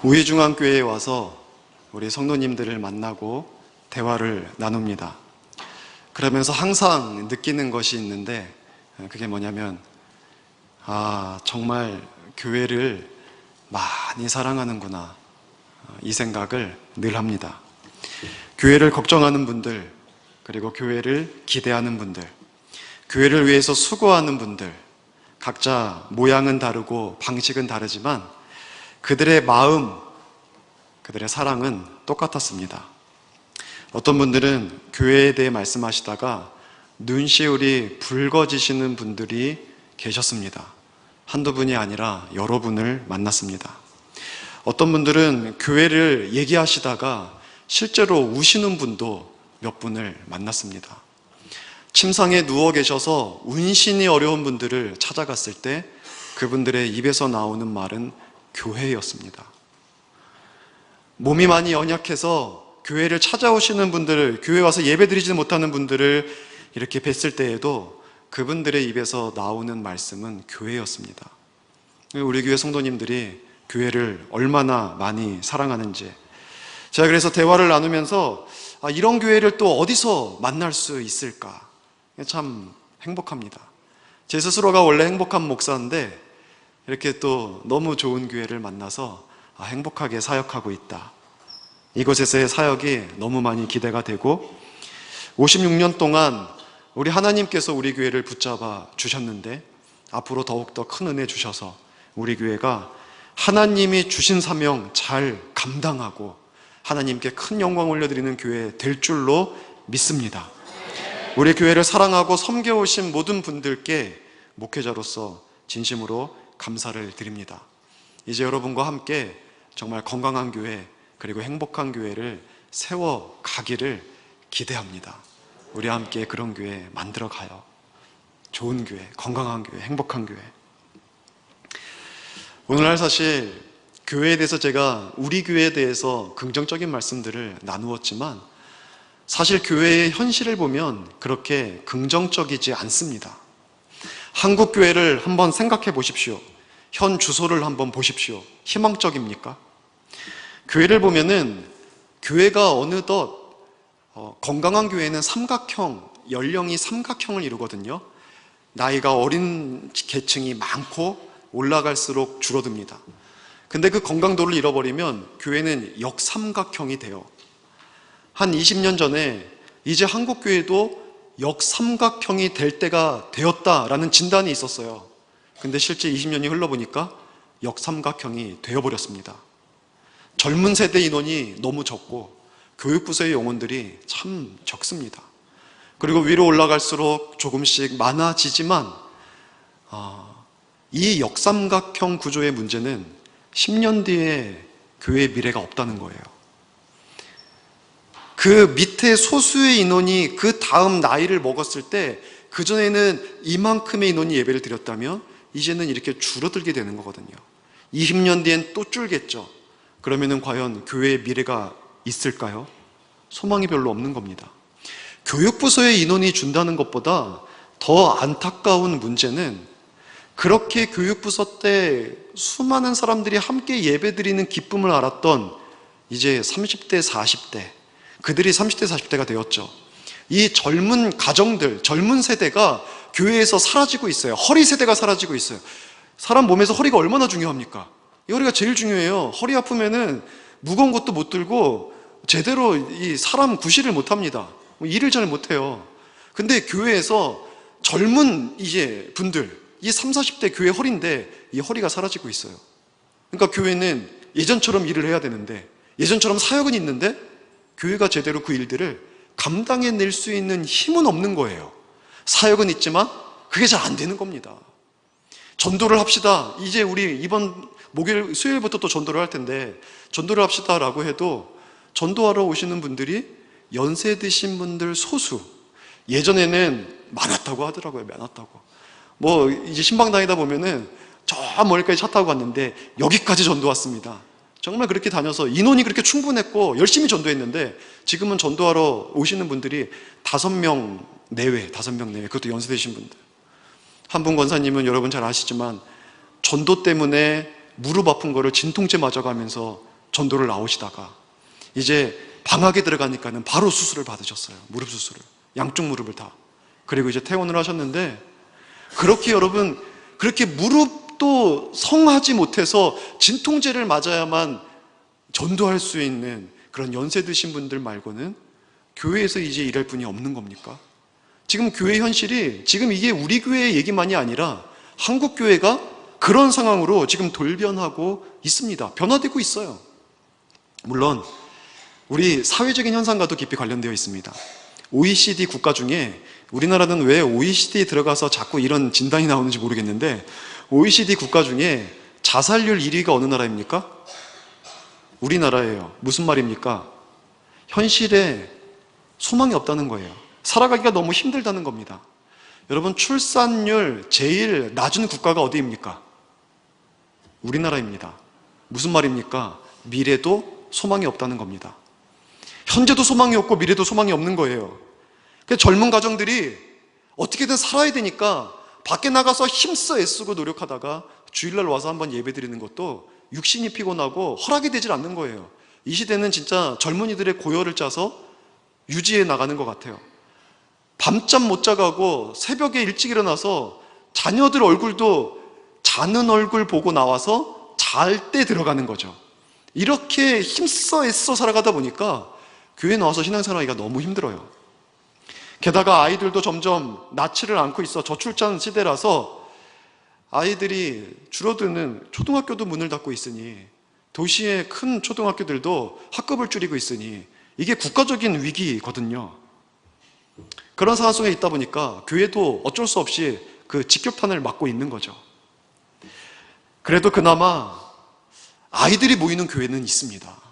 우회중앙교회에 와서 우리 성도님들을 만나고 대화를 나눕니다. 그러면서 항상 느끼는 것이 있는데, 그게 뭐냐면 정말 교회를 많이 사랑하는구나, 이 생각을 늘 합니다. 교회를 걱정하는 분들, 그리고 교회를 기대하는 분들, 교회를 위해서 수고하는 분들, 각자 모양은 다르고 방식은 다르지만 그들의 마음, 그들의 사랑은 똑같았습니다. 어떤 분들은 교회에 대해 말씀하시다가 눈시울이 붉어지시는 분들이 계셨습니다. 한두 분이 아니라 여러 분을 만났습니다. 어떤 분들은 교회를 얘기하시다가 실제로 우시는 분도 몇 분을 만났습니다. 침상에 누워 계셔서 운신이 어려운 분들을 찾아갔을 때 그분들의 입에서 나오는 말은 교회였습니다. 몸이 많이 연약해서 교회를 찾아오시는 분들을, 교회 와서 예배드리지 못하는 분들을 이렇게 뵀을 때에도 그분들의 입에서 나오는 말씀은 교회였습니다. 우리 교회 성도님들이 교회를 얼마나 많이 사랑하는지, 제가 그래서 대화를 나누면서 이런 교회를 또 어디서 만날 수 있을까 참 행복합니다. 제 스스로가 원래 행복한 목사인데 이렇게 또 너무 좋은 교회를 만나서 행복하게 사역하고 있다, 이곳에서의 사역이 너무 많이 기대가 되고, 56년 동안 우리 하나님께서 우리 교회를 붙잡아 주셨는데 앞으로 더욱더 큰 은혜 주셔서 우리 교회가 하나님이 주신 사명 잘 감당하고 하나님께 큰 영광 올려드리는 교회 될 줄로 믿습니다. 우리 교회를 사랑하고 섬겨오신 모든 분들께 목회자로서 진심으로 감사를 드립니다. 이제 여러분과 함께 정말 건강한 교회, 그리고 행복한 교회를 세워가기를 기대합니다. 우리 함께 그런 교회 만들어가요. 좋은 교회, 건강한 교회, 행복한 교회. 오늘날 사실 교회에 대해서 제가 우리 교회에 대해서 긍정적인 말씀들을 나누었지만 사실 교회의 현실을 보면 그렇게 긍정적이지 않습니다. 한국 교회를 한번 생각해 보십시오. 현 주소를 한번 보십시오. 희망적입니까? 교회를 보면은 교회가 어느덧 건강한 교회는 삼각형, 연령이 삼각형을 이루거든요. 나이가 어린 계층이 많고 올라갈수록 줄어듭니다. 근데 그 건강도를 잃어버리면 교회는 역삼각형이 돼요. 한 20년 전에 이제 한국 교회도 역삼각형이 될 때가 되었다라는 진단이 있었어요. 근데 실제 20년이 흘러보니까 역삼각형이 되어버렸습니다. 젊은 세대 인원이 너무 적고 교육부서의 영혼들이 참 적습니다. 그리고 위로 올라갈수록 조금씩 많아지지만 이 역삼각형 구조의 문제는 10년 뒤에 교회의 미래가 없다는 거예요. 그 밑에 소수의 인원이 그 다음 나이를 먹었을 때 그전에는 이만큼의 인원이 예배를 드렸다면 이제는 이렇게 줄어들게 되는 거거든요. 20년 뒤엔 또 줄겠죠. 그러면은 과연 교회의 미래가 있을까요? 소망이 별로 없는 겁니다. 교육부서의 인원이 준다는 것보다 더 안타까운 문제는 그렇게 교육부서 때 수많은 사람들이 함께 예배드리는 기쁨을 알았던 이제 30대, 40대, 그들이 30대, 40대가 되었죠. 이 젊은 가정들, 젊은 세대가 교회에서 사라지고 있어요. 허리 세대가 사라지고 있어요. 사람 몸에서 허리가 얼마나 중요합니까? 이 허리가 제일 중요해요. 허리 아프면은 무거운 것도 못 들고 제대로 이 사람 구실을 못 합니다. 일을 잘 못 해요. 근데 교회에서 젊은 이제 분들, 이 30, 40대 교회 허리인데 이 허리가 사라지고 있어요. 그러니까 교회는 예전처럼 일을 해야 되는데, 예전처럼 사역은 있는데 교회가 제대로 그 일들을 감당해낼 수 있는 힘은 없는 거예요. 사역은 있지만 그게 잘 안 되는 겁니다. 전도를 합시다. 이제 우리 이번 목요일, 수요일부터 또 전도를 할 텐데 전도를 합시다 라고 해도 전도하러 오시는 분들이 연세 드신 분들 소수. 예전에는 많았다고 하더라고요. 많았다고. 이제 신방 다니다 보면은 저 멀리까지 차 타고 갔는데 여기까지 전도 왔습니다. 정말 그렇게 다녀서 인원이 그렇게 충분했고 열심히 전도했는데 지금은 전도하러 오시는 분들이 5명 내외, 그것도 연세 드신 분들. 한 분 권사님은 여러분 잘 아시지만 전도 때문에 무릎 아픈 거를 진통제 맞아가면서 전도를 나오시다가 이제 방학에 들어가니까는 바로 수술을 받으셨어요. 무릎 수술을. 양쪽 무릎을 다. 그리고 이제 퇴원을 하셨는데, 그렇게 여러분, 그렇게 무릎도 성하지 못해서 진통제를 맞아야만 전도할 수 있는 그런 연세 드신 분들 말고는 교회에서 이제 일할 분이 없는 겁니까? 지금 교회 현실이, 지금 이게 우리 교회의 얘기만이 아니라 한국 교회가 그런 상황으로 지금 돌변하고 있습니다. 변화되고 있어요. 물론 우리 사회적인 현상과도 깊이 관련되어 있습니다. OECD 국가 중에, 우리나라는 왜 OECD에 들어가서 자꾸 이런 진단이 나오는지 모르겠는데, OECD 국가 중에 자살률 1위가 어느 나라입니까? 우리나라예요. 무슨 말입니까? 현실에 소망이 없다는 거예요. 살아가기가 너무 힘들다는 겁니다. 여러분, 출산율 제일 낮은 국가가 어디입니까? 우리나라입니다. 무슨 말입니까? 미래도 소망이 없다는 겁니다. 현재도 소망이 없고 미래도 소망이 없는 거예요. 젊은 가정들이 어떻게든 살아야 되니까 밖에 나가서 힘써 애쓰고 노력하다가 주일날 와서 한번 예배 드리는 것도 육신이 피곤하고 허락이 되질 않는 거예요. 이 시대는 진짜 젊은이들의 고열을 짜서 유지해 나가는 것 같아요. 밤잠 못 자가고 새벽에 일찍 일어나서 자녀들 얼굴도 자는 얼굴 보고 나와서 잘 때 들어가는 거죠. 이렇게 힘써 애써 살아가다 보니까 교회 나와서 신앙생활하기가 너무 힘들어요. 게다가 아이들도 점점 낳지를 않고 있어. 저출산 시대라서 아이들이 줄어드는, 초등학교도 문을 닫고 있으니, 도시의 큰 초등학교들도 학급을 줄이고 있으니 이게 국가적인 위기거든요. 그런 상황 속에 있다 보니까 교회도 어쩔 수 없이 그 직격탄을 맞고 있는 거죠. 그래도 그나마 아이들이 모이는 교회는 있습니다.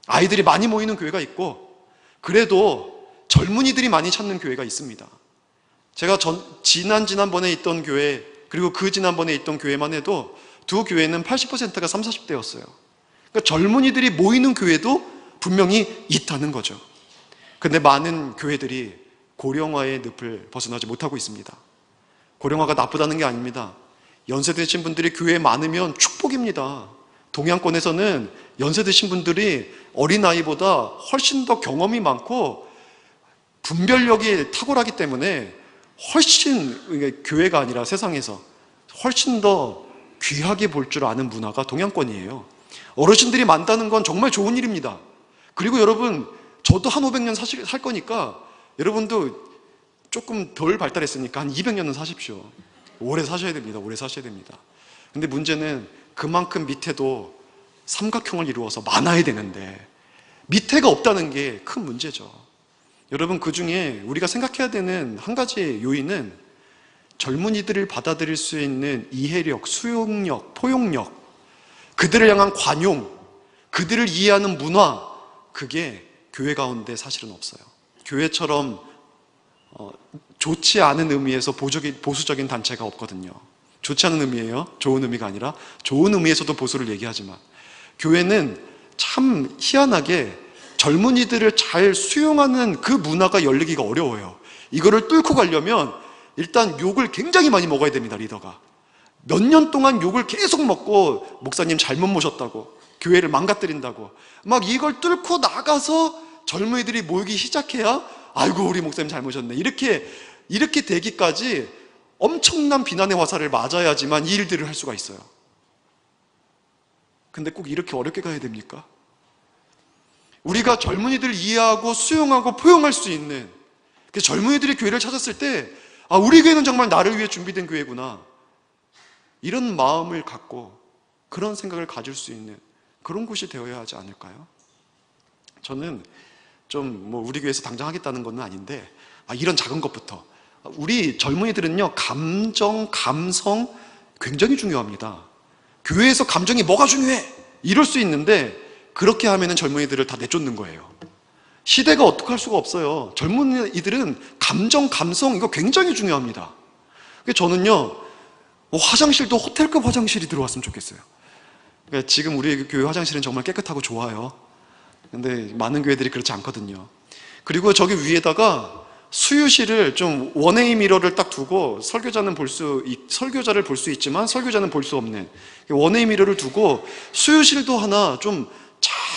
아이들이 많이 모이는 교회가 있고, 그래도 젊은이들이 많이 찾는 교회가 있습니다. 제가 지난번에 있던 교회, 그리고 그 지난번에 있던 교회만 해도 두 교회는 80%가 30, 40대였어요. 그러니까 젊은이들이 모이는 교회도 분명히 있다는 거죠. 근데 많은 교회들이 고령화의 늪을 벗어나지 못하고 있습니다. 고령화가 나쁘다는 게 아닙니다. 연세 드신 분들이 교회에 많으면 축복입니다. 동양권에서는 연세 드신 분들이 어린아이보다 훨씬 더 경험이 많고 분별력이 탁월하기 때문에 훨씬, 교회가 아니라 세상에서 훨씬 더 귀하게 볼 줄 아는 문화가 동양권이에요. 어르신들이 많다는 건 정말 좋은 일입니다. 그리고 여러분, 저도 한 500년 살 거니까 여러분도 조금 덜 발달했으니까 한 200년은 사십시오. 오래 사셔야 됩니다. 오래 사셔야 됩니다. 근데 문제는 그만큼 밑에도 삼각형을 이루어서 많아야 되는데 밑에가 없다는 게 큰 문제죠. 여러분, 그 중에 우리가 생각해야 되는 한 가지 요인은 젊은이들을 받아들일 수 있는 이해력, 수용력, 포용력, 그들을 향한 관용, 그들을 이해하는 문화, 그게 교회 가운데 사실은 없어요. 교회처럼 좋지 않은 의미에서 보수적인 단체가 없거든요. 좋지 않은 의미예요. 좋은 의미가 아니라 좋은 의미에서도 보수를 얘기하지만, 교회는 참 희한하게 젊은이들을 잘 수용하는 그 문화가 열리기가 어려워요. 이거를 뚫고 가려면 일단 욕을 굉장히 많이 먹어야 됩니다. 리더가 몇 년 동안 욕을 계속 먹고, 목사님 잘못 모셨다고, 교회를 망가뜨린다고, 막 이걸 뚫고 나가서 젊은이들이 모이기 시작해야 아이고 우리 목사님 잘 모셨네, 이렇게 되기까지 엄청난 비난의 화살을 맞아야지만 이 일들을 할 수가 있어요. 근데 꼭 이렇게 어렵게 가야 됩니까? 우리가 젊은이들을 이해하고 수용하고 포용할 수 있는, 젊은이들이 교회를 찾았을 때 우리 교회는 정말 나를 위해 준비된 교회구나, 이런 마음을 갖고 그런 생각을 가질 수 있는 그런 곳이 되어야 하지 않을까요? 저는 좀 우리 교회에서 당장 하겠다는 건 아닌데 이런 작은 것부터, 우리 젊은이들은요 감정, 감성 굉장히 중요합니다. 교회에서 감정이 뭐가 중요해? 이럴 수 있는데 그렇게 하면은 젊은이들을 다 내쫓는 거예요. 시대가 어떻게 할 수가 없어요. 젊은이들은 감정, 감성 이거 굉장히 중요합니다. 저는요 화장실도 호텔급 화장실이 들어왔으면 좋겠어요. 그러니까 지금 우리 교회 화장실은 정말 깨끗하고 좋아요. 근데 많은 교회들이 그렇지 않거든요. 그리고 저기 위에다가 수유실을 좀 원웨이 미러를 딱 두고, 설교자를 볼 수 있지만 설교자는 볼 수 없는 원웨이 미러를 두고 수유실도 하나 좀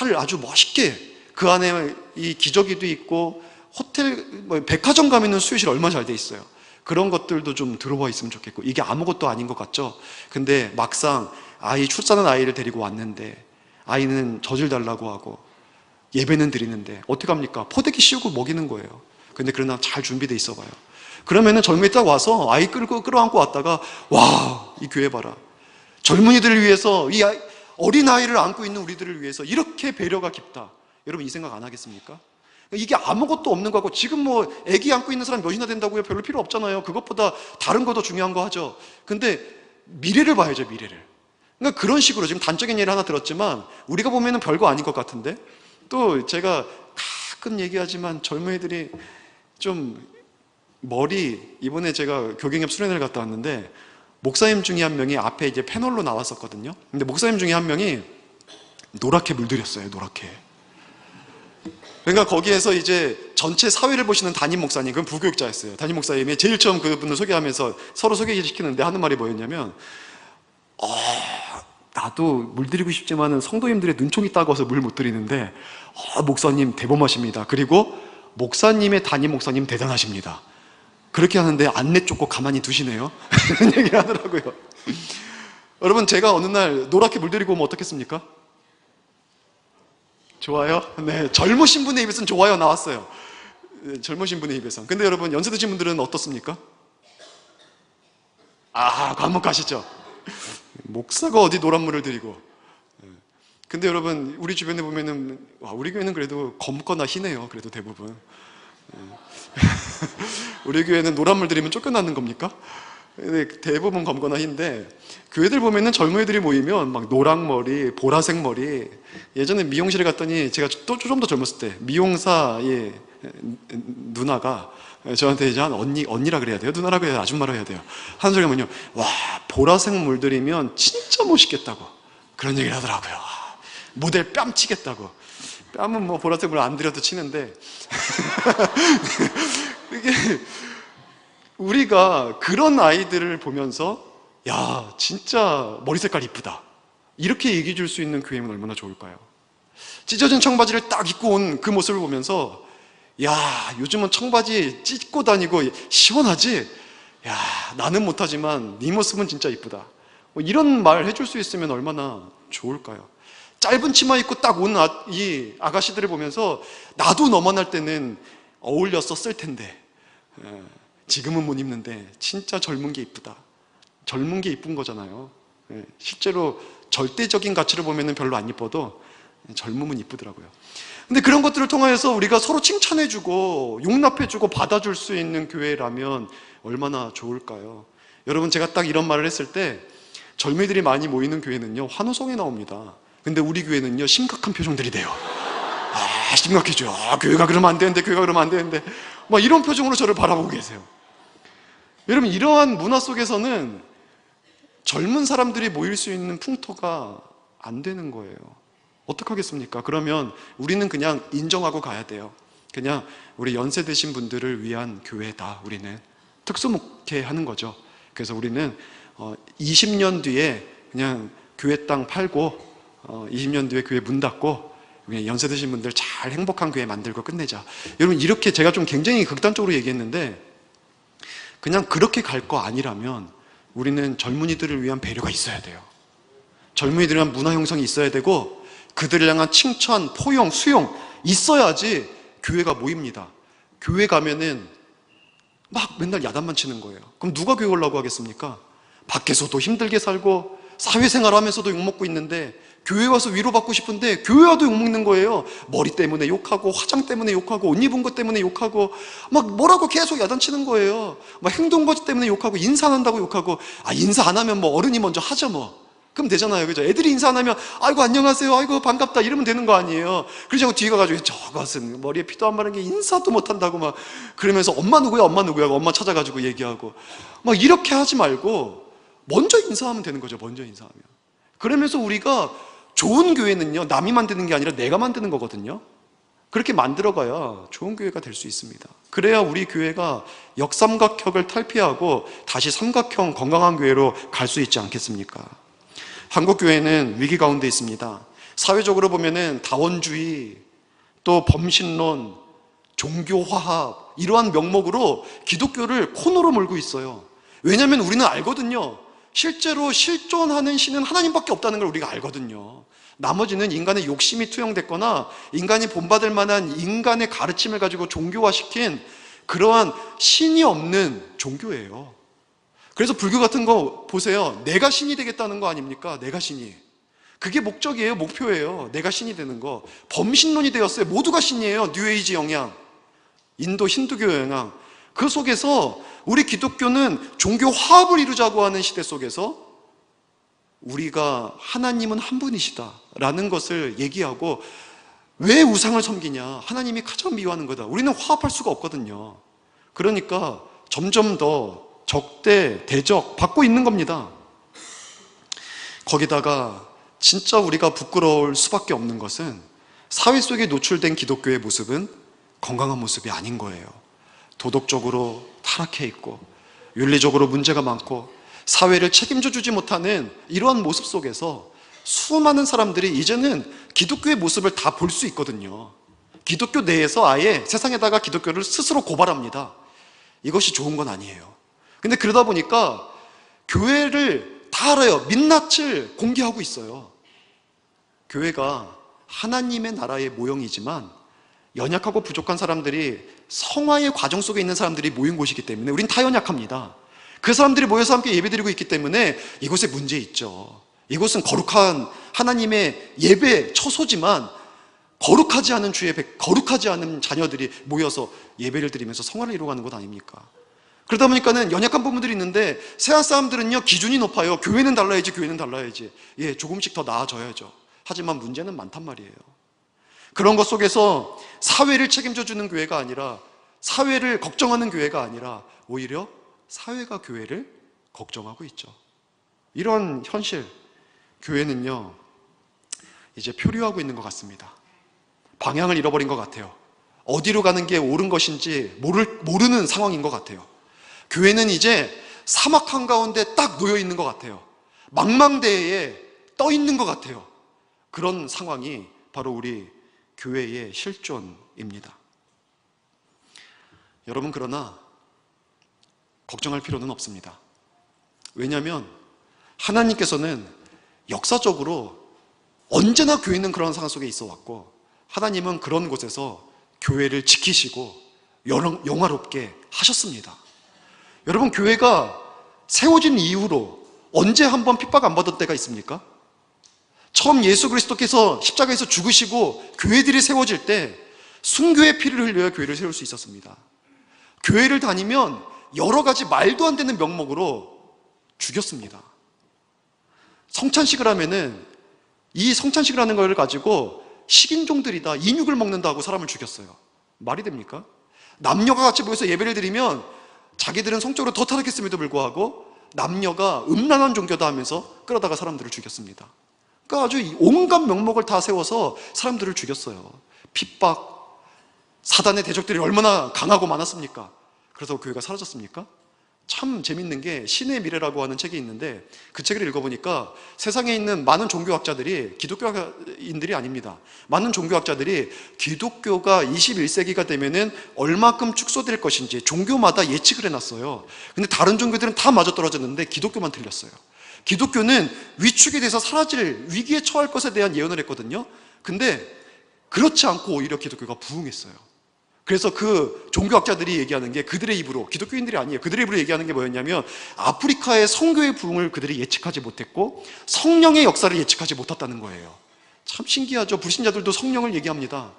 잘 아주 멋있게 그 안에 이 기저귀도 있고 호텔, 백화점 가면 수유실 얼마나 잘 돼 있어요. 그런 것들도 좀 들어와 있으면 좋겠고, 이게 아무것도 아닌 것 같죠? 근데 막상 출산한 아이를 데리고 왔는데 아이는 젖을 달라고 하고 예배는 드리는데 어떻게 합니까? 포대기 씌우고 먹이는 거예요. 근데 그러나 잘 준비돼 있어 봐요. 그러면은 젊은이 딱 와서 아이 끌어안고 왔다가, 와, 이 교회 봐라, 젊은이들을 위해서, 이 어린 아이를 안고 있는 우리들을 위해서 이렇게 배려가 깊다. 여러분, 이 생각 안 하겠습니까? 이게 아무것도 없는 거고, 지금 아기 안고 있는 사람 몇이나 된다고요? 별로 필요 없잖아요. 그것보다 다른 거 더 중요한 거 하죠. 근데 미래를 봐야죠, 미래를. 그러니까 그런 식으로, 지금 단적인 예를 하나 들었지만 우리가 보면은 별거 아닌 것 같은데, 또 제가 가끔 얘기하지만 젊은이들이 좀 이번에 제가 교경협 수련회를 갔다 왔는데 목사님 중에 한 명이 앞에 이제 패널로 나왔었거든요. 근데 목사님 중에 한 명이 노랗게 물들였어요, 노랗게. 그러니까 거기에서 이제 전체 사회를 보시는 담임 목사님, 그건 부교육자였어요. 담임 목사님이 제일 처음 그분을 소개하면서 서로 소개시키는데 하는 말이 뭐였냐면, 나도 물들이고 싶지만은 성도님들의 눈총이 따가워서 물 못 들이는데, 목사님 대범하십니다. 그리고 목사님의 담임 목사님 대단하십니다. 그렇게 하는데 안내 쫓고 가만히 두시네요. 그런 얘기를 하더라고요. 여러분, 제가 어느 날 노랗게 물들이고 오면 어떻겠습니까? 좋아요? 네, 젊으신 분의 입에서는 좋아요 나왔어요. 네, 젊으신 분의 입에서. 근데 여러분, 연세 드신 분들은 어떻습니까? 과묵하시죠? 목사가 어디 노란 물을 들이고. 근데 여러분, 우리 주변에 보면은, 우리 교회는 그래도 검거나 희네요. 그래도 대부분. 우리 교회는 노란 물 들이면 쫓겨나는 겁니까? 근데 대부분 검거나 흰데, 교회들 보면은 젊은이들이 모이면 막 노랑머리, 보라색 머리. 예전에 미용실에 갔더니, 제가 또 좀 더 젊었을 때 미용사의 누나가 저한테 이제 언니라 그래야 돼요? 누나라고 해야 돼요? 아줌마라 해야 돼요? 하는 소리가 뭐냐면, 와, 보라색 물들이면 진짜 멋있겠다고 그런 얘기를 하더라고요. 모델 뺨 치겠다고. 뺨은 보라색 물 안 들여도 치는데 이게 우리가 그런 아이들을 보면서, 야, 진짜 머리 색깔 이쁘다, 이렇게 얘기해 줄 수 있는 교회면 얼마나 좋을까요? 찢어진 청바지를 딱 입고 온 그 모습을 보면서, 야, 요즘은 청바지 찢고 다니고 시원하지? 야, 나는 못하지만 네 모습은 진짜 이쁘다, 이런 말 해줄 수 있으면 얼마나 좋을까요? 짧은 치마 입고 딱 온 이 아가씨들을 보면서, 나도 너만 할 때는 어울렸었을 텐데 지금은 못 입는데 진짜 젊은 게 이쁘다. 젊은 게 이쁜 거잖아요. 실제로 절대적인 가치로 보면 별로 안 이뻐도 젊음은 이쁘더라고요. 근데 그런 것들을 통해서 우리가 서로 칭찬해주고 용납해주고 받아줄 수 있는 교회라면 얼마나 좋을까요? 여러분, 제가 딱 이런 말을 했을 때 젊은이들이 많이 모이는 교회는요, 환호성이 나옵니다. 근데 우리 교회는요, 심각한 표정들이 돼요. 심각해져요. 교회가 그러면 안 되는데, 교회가 그러면 안 되는데, 막 이런 표정으로 저를 바라보고 계세요. 여러분, 이러한 문화 속에서는 젊은 사람들이 모일 수 있는 풍토가 안 되는 거예요. 어떡하겠습니까? 그러면 우리는 그냥 인정하고 가야 돼요. 그냥 우리 연세 드신 분들을 위한 교회다. 우리는 특수목회 하는 거죠. 그래서 우리는 20년 뒤에 그냥 교회 땅 팔고 20년 뒤에 교회 문 닫고 그냥 연세 드신 분들 잘 행복한 교회 만들고 끝내자. 여러분, 이렇게 제가 좀 굉장히 극단적으로 얘기했는데, 그냥 그렇게 갈 거 아니라면 우리는 젊은이들을 위한 배려가 있어야 돼요. 젊은이들을 위한 문화 형성이 있어야 되고, 그들을 향한 칭찬, 포용, 수용 있어야지 교회가 모입니다. 교회 가면은 막 맨날 야단만 치는 거예요. 그럼 누가 교회 오려고 하겠습니까? 밖에서도 힘들게 살고 사회생활 하면서도 욕먹고 있는데, 교회 와서 위로받고 싶은데 교회 와도 욕먹는 거예요. 머리 때문에 욕하고, 화장 때문에 욕하고, 옷 입은 것 때문에 욕하고, 막 뭐라고 계속 야단치는 거예요. 막 행동거지 때문에 욕하고, 인사 안 한다고 욕하고. 인사 안 하면 어른이 먼저 하죠 그럼 되잖아요, 그죠? 애들이 인사 안 하면 아이고 안녕하세요, 아이고 반갑다 이러면 되는 거 아니에요. 그러자고 뒤에 가가지고 저것은 머리에 피도 안 마른 게 인사도 못 한다고 막 그러면서 엄마 누구야, 엄마 누구야, 엄마 찾아가지고 얘기하고 막 이렇게 하지 말고 먼저 인사하면 되는 거죠. 먼저 인사하면. 그러면서 우리가 좋은 교회는요, 남이 만드는 게 아니라 내가 만드는 거거든요. 그렇게 만들어가야 좋은 교회가 될 수 있습니다. 그래야 우리 교회가 역삼각형을 탈피하고 다시 삼각형 건강한 교회로 갈 수 있지 않겠습니까? 한국 교회는 위기 가운데 있습니다. 사회적으로 보면은 다원주의, 또 범신론, 종교화합, 이러한 명목으로 기독교를 코너로 몰고 있어요. 왜냐하면 우리는 알거든요. 실제로 실존하는 신은 하나님밖에 없다는 걸 우리가 알거든요. 나머지는 인간의 욕심이 투영됐거나 인간이 본받을 만한 인간의 가르침을 가지고 종교화시킨 그러한 신이 없는 종교예요. 그래서 불교 같은 거 보세요. 내가 신이 되겠다는 거 아닙니까? 내가 신이. 그게 목적이에요. 목표예요. 내가 신이 되는 거. 범신론이 되었어요. 모두가 신이에요. 뉴에이지 영향, 인도 힌두교 영향. 그 속에서 우리 기독교는 종교 화합을 이루자고 하는 시대 속에서 우리가 하나님은 한 분이시다 라는 것을 얘기하고, 왜 우상을 섬기냐? 하나님이 가장 미워하는 거다. 우리는 화합할 수가 없거든요. 그러니까 점점 더 적대, 대적 받고 있는 겁니다. 거기다가 진짜 우리가 부끄러울 수밖에 없는 것은 사회 속에 노출된 기독교의 모습은 건강한 모습이 아닌 거예요. 도덕적으로 타락해 있고 윤리적으로 문제가 많고 사회를 책임져 주지 못하는 이러한 모습 속에서 수많은 사람들이 이제는 기독교의 모습을 다 볼 수 있거든요. 기독교 내에서 아예 세상에다가 기독교를 스스로 고발합니다. 이것이 좋은 건 아니에요. 근데 그러다 보니까 교회를 다 알아요. 민낯을 공개하고 있어요. 교회가 하나님의 나라의 모형이지만 연약하고 부족한 사람들이, 성화의 과정 속에 있는 사람들이 모인 곳이기 때문에 우린 다 연약합니다. 그 사람들이 모여서 함께 예배드리고 있기 때문에 이곳에 문제 있죠. 이곳은 거룩한 하나님의 예배 처소지만 거룩하지 않은 거룩하지 않은 자녀들이 모여서 예배를 드리면서 성화를 이루어가는 것 아닙니까? 그러다 보니까는 연약한 부분들이 있는데, 세상 사람들은요 기준이 높아요. 교회는 달라야지, 교회는 달라야지. 예, 조금씩 더 나아져야죠. 하지만 문제는 많단 말이에요. 그런 것 속에서 사회를 책임져 주는 교회가 아니라, 사회를 걱정하는 교회가 아니라 오히려 사회가 교회를 걱정하고 있죠. 이런 현실, 교회는요 이제 표류하고 있는 것 같습니다. 방향을 잃어버린 것 같아요. 어디로 가는 게 옳은 것인지 모르는 상황인 것 같아요. 교회는 이제 사막 한가운데 딱 놓여 있는 것 같아요. 망망대해에 떠 있는 것 같아요. 그런 상황이 바로 우리 교회의 실존입니다. 여러분, 그러나 걱정할 필요는 없습니다. 왜냐하면 하나님께서는 역사적으로 언제나 교회는 그런 상황 속에 있어 왔고, 하나님은 그런 곳에서 교회를 지키시고 영화롭게 하셨습니다. 여러분, 교회가 세워진 이후로 언제 한번 핍박 안 받은 때가 있습니까? 처음 예수 그리스도께서 십자가에서 죽으시고 교회들이 세워질 때 순교의 피를 흘려야 교회를 세울 수 있었습니다. 교회를 다니면 여러 가지 말도 안 되는 명목으로 죽였습니다. 성찬식을 하면은, 이 성찬식을 하는 걸 가지고 식인종들이다, 인육을 먹는다고 사람을 죽였어요. 말이 됩니까? 남녀가 같이 모여서 예배를 드리면 자기들은 성적으로 더 타락했음에도 불구하고 남녀가 음란한 종교다 하면서 끌어다가 사람들을 죽였습니다. 그러니까 아주 온갖 명목을 다 세워서 사람들을 죽였어요. 핍박, 사단의 대적들이 얼마나 강하고 많았습니까? 그래서 교회가 사라졌습니까? 참 재밌는 게 신의 미래라고 하는 책이 있는데, 그 책을 읽어보니까 세상에 있는 많은 종교학자들이 기독교인들이 아닙니다. 많은 종교학자들이 기독교가 21세기가 되면은 얼마큼 축소될 것인지 종교마다 예측을 해놨어요. 근데 다른 종교들은 다 맞아떨어졌는데 기독교만 틀렸어요. 기독교는 위축이 돼서 사라질, 위기에 처할 것에 대한 예언을 했거든요. 근데 그렇지 않고 오히려 기독교가 부흥했어요. 그래서 그 종교학자들이 얘기하는 게, 그들의 입으로, 기독교인들이 아니에요, 그들의 입으로 얘기하는 게 뭐였냐면, 아프리카의 선교의 부흥을 그들이 예측하지 못했고 성령의 역사를 예측하지 못했다는 거예요. 참 신기하죠. 불신자들도 성령을 얘기합니다.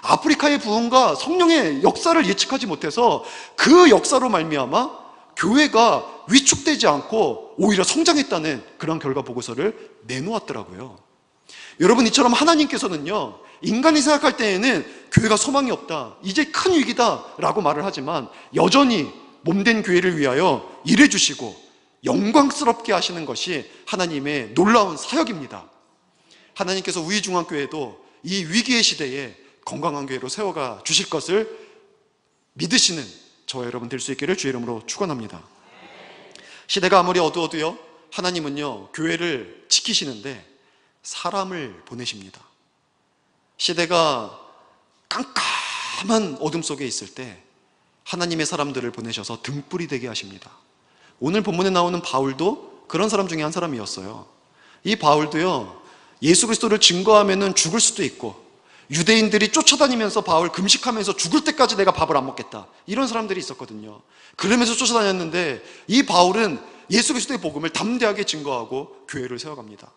아프리카의 부흥과 성령의 역사를 예측하지 못해서 그 역사로 말미암아 교회가 위축되지 않고 오히려 성장했다는 그런 결과 보고서를 내놓았더라고요. 여러분, 이처럼 하나님께서는요, 인간이 생각할 때에는 교회가 소망이 없다, 이제 큰 위기다 라고 말을 하지만 여전히 몸된 교회를 위하여 일해주시고 영광스럽게 하시는 것이 하나님의 놀라운 사역입니다. 하나님께서 우이중앙교회도 이 위기의 시대에 건강한 교회로 세워가 주실 것을 믿으시는 저와 여러분 될 수 있기를 주의 이름으로 축원합니다. 시대가 아무리 어두워도요, 하나님은요 교회를 지키시는데 사람을 보내십니다. 시대가 깜깜한 어둠 속에 있을 때 하나님의 사람들을 보내셔서 등불이 되게 하십니다. 오늘 본문에 나오는 바울도 그런 사람 중에 한 사람이었어요. 이 바울도요, 예수 그리스도를 증거하면은 죽을 수도 있고, 유대인들이 쫓아다니면서 바울 금식하면서 죽을 때까지 내가 밥을 안 먹겠다, 이런 사람들이 있었거든요. 그러면서 쫓아다녔는데 이 바울은 예수 그리스도의 복음을 담대하게 증거하고 교회를 세워갑니다.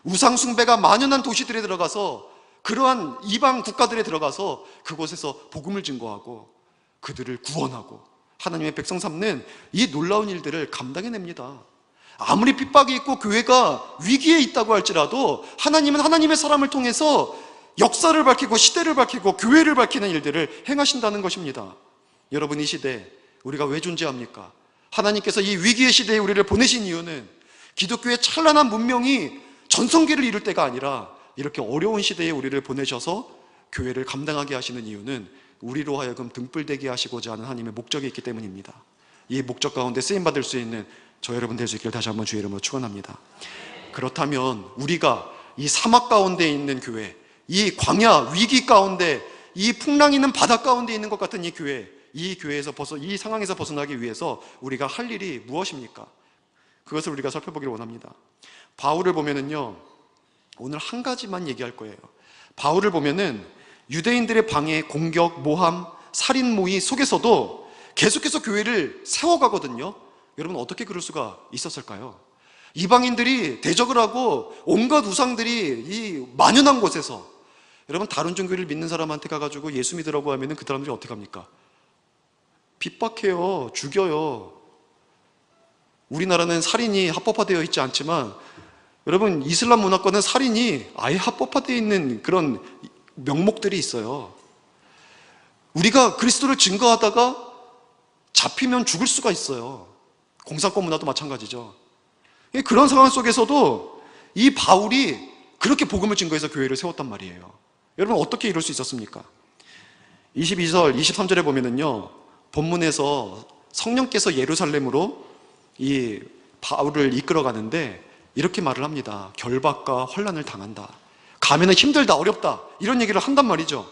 우상 숭배가 만연한 도시들에 들어가서, 그러한 이방 국가들에 들어가서 그곳에서 복음을 증거하고 그들을 구원하고 하나님의 백성 삼는 이 놀라운 일들을 감당해냅니다. 아무리 핍박이 있고 교회가 위기에 있다고 할지라도 하나님은 하나님의 사람을 통해서 역사를 밝히고 시대를 밝히고 교회를 밝히는 일들을 행하신다는 것입니다. 여러분, 이 시대 우리가 왜 존재합니까? 하나님께서 이 위기의 시대에 우리를 보내신 이유는 기독교의 찬란한 문명이 전성기를 이룰 때가 아니라 이렇게 어려운 시대에 우리를 보내셔서 교회를 감당하게 하시는 이유는 우리로 하여금 등불되게 하시고자 하는 하나님의 목적이 있기 때문입니다. 이 목적 가운데 쓰임받을 수 있는 저 여러분 될 수 있기를 다시 한번 주의 이름으로 축원합니다. 그렇다면 우리가 이 사막 가운데 있는 교회, 이 광야 위기 가운데, 이 풍랑 있는 바다 가운데 있는 것 같은 이 교회, 이 교회에서 이 상황에서 벗어나기 위해서 우리가 할 일이 무엇입니까? 그것을 우리가 살펴보기를 원합니다. 바울을 보면은요, 오늘 한 가지만 얘기할 거예요. 바울을 보면은 유대인들의 방해, 공격, 모함, 살인, 모의 속에서도 계속해서 교회를 세워가거든요. 여러분, 어떻게 그럴 수가 있었을까요? 이방인들이 대적을 하고 온갖 우상들이 이 만연한 곳에서, 여러분, 다른 종교를 믿는 사람한테 가가지고 예수 믿으라고 하면은 그 사람들이 어떻게 합니까? 핍박해요, 죽여요. 우리나라는 살인이 합법화되어 있지 않지만 여러분, 이슬람 문화권은 살인이 아예 합법화되어 있는 그런 명목들이 있어요. 우리가 그리스도를 증거하다가 잡히면 죽을 수가 있어요. 공산권 문화도 마찬가지죠. 그런 상황 속에서도 이 바울이 그렇게 복음을 증거해서 교회를 세웠단 말이에요. 여러분, 어떻게 이럴 수 있었습니까? 22절, 23절에 보면은요, 본문에서 성령께서 예루살렘으로 이 바울을 이끌어 가는데 이렇게 말을 합니다. 결박과 환난을 당한다. 가면은 힘들다, 어렵다, 이런 얘기를 한단 말이죠.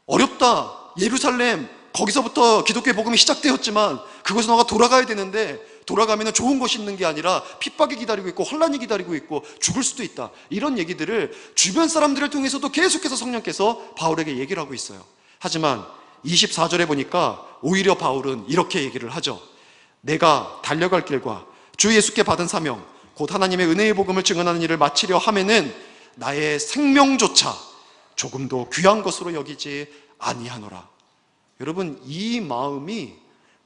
어렵다, 예루살렘, 거기서부터 기독교의 복음이 시작되었지만 그것은 너가 돌아가야 되는데 돌아가면 좋은 것이 있는 게 아니라 핍박이 기다리고 있고 환난이 기다리고 있고 죽을 수도 있다, 이런 얘기들을 주변 사람들을 통해서도 계속해서 성령께서 바울에게 얘기를 하고 있어요. 하지만 24절에 보니까 오히려 바울은 이렇게 얘기를 하죠. 내가 달려갈 길과 주 예수께 받은 사명, 곧 하나님의 은혜의 복음을 증언하는 일을 마치려 하면은 나의 생명조차 조금도 귀한 것으로 여기지 아니하노라. 여러분, 이 마음이